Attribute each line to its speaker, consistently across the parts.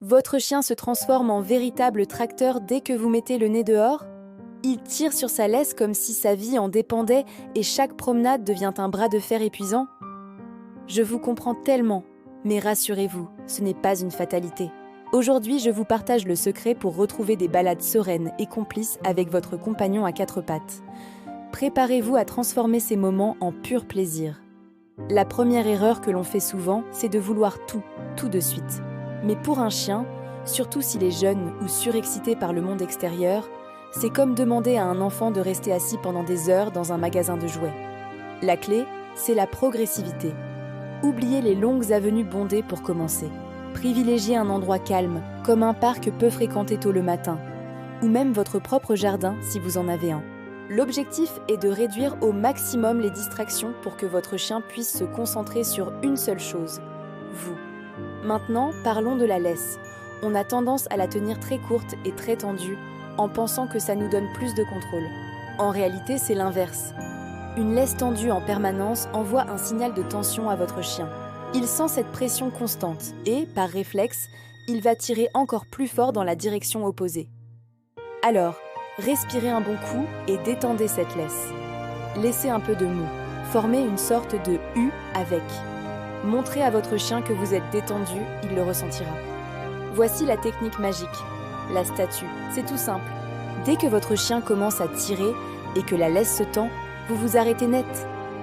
Speaker 1: Votre chien se transforme en véritable tracteur dès que vous mettez le nez dehors? Il tire sur sa laisse comme si sa vie en dépendait et chaque promenade devient un bras de fer épuisant? Je vous comprends tellement, mais rassurez-vous, ce n'est pas une fatalité. Aujourd'hui, je vous partage le secret pour retrouver des balades sereines et complices avec votre compagnon à quatre pattes. Préparez-vous à transformer ces moments en pur plaisir. La première erreur que l'on fait souvent, c'est de vouloir tout de suite. Mais pour un chien, surtout s'il est jeune ou surexcité par le monde extérieur, c'est comme demander à un enfant de rester assis pendant des heures dans un magasin de jouets. La clé, c'est la progressivité. Oubliez les longues avenues bondées pour commencer. Privilégiez un endroit calme, comme un parc peu fréquenté tôt le matin, ou même votre propre jardin si vous en avez un. L'objectif est de réduire au maximum les distractions pour que votre chien puisse se concentrer sur une seule chose, vous. Maintenant, parlons de la laisse. On a tendance à la tenir très courte et très tendue, en pensant que ça nous donne plus de contrôle. En réalité, c'est l'inverse. Une laisse tendue en permanence envoie un signal de tension à votre chien. Il sent cette pression constante et, par réflexe, il va tirer encore plus fort dans la direction opposée. Alors, respirez un bon coup et détendez cette laisse. Laissez un peu de mou. Formez une sorte de U avec. Montrez à votre chien que vous êtes détendu, il le ressentira. Voici la technique magique. La statue, c'est tout simple. Dès que votre chien commence à tirer et que la laisse se tend, vous vous arrêtez net.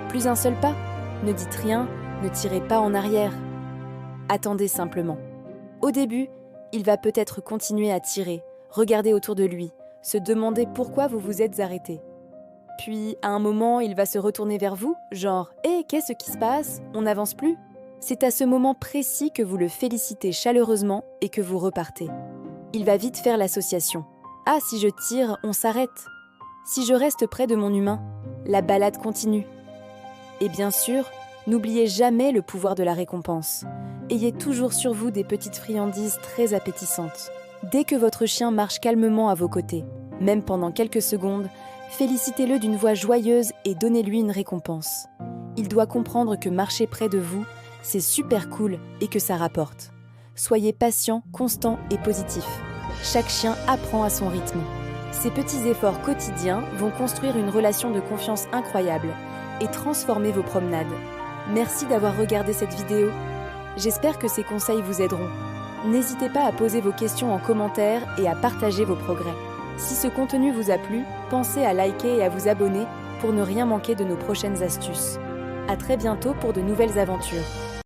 Speaker 1: Plus un seul pas. Ne dites rien, ne tirez pas en arrière. Attendez simplement. Au début, il va peut-être continuer à tirer, regarder autour de lui, se demander pourquoi vous vous êtes arrêté. Puis, à un moment, il va se retourner vers vous, genre « Hé, qu'est-ce qui se passe? On n'avance plus ?» C'est à ce moment précis que vous le félicitez chaleureusement et que vous repartez. Il va vite faire l'association. « Ah, si je tire, on s'arrête. Si je reste près de mon humain, la balade continue. » Et bien sûr, n'oubliez jamais le pouvoir de la récompense. Ayez toujours sur vous des petites friandises très appétissantes. Dès que votre chien marche calmement à vos côtés, même pendant quelques secondes, félicitez-le d'une voix joyeuse et donnez-lui une récompense. Il doit comprendre que marcher près de vous, c'est super cool et que ça rapporte. Soyez patient, constant et positif. Chaque chien apprend à son rythme. Ces petits efforts quotidiens vont construire une relation de confiance incroyable et transformer vos promenades. Merci d'avoir regardé cette vidéo. J'espère que ces conseils vous aideront. N'hésitez pas à poser vos questions en commentaire et à partager vos progrès. Si ce contenu vous a plu, pensez à liker et à vous abonner pour ne rien manquer de nos prochaines astuces. À très bientôt pour de nouvelles aventures.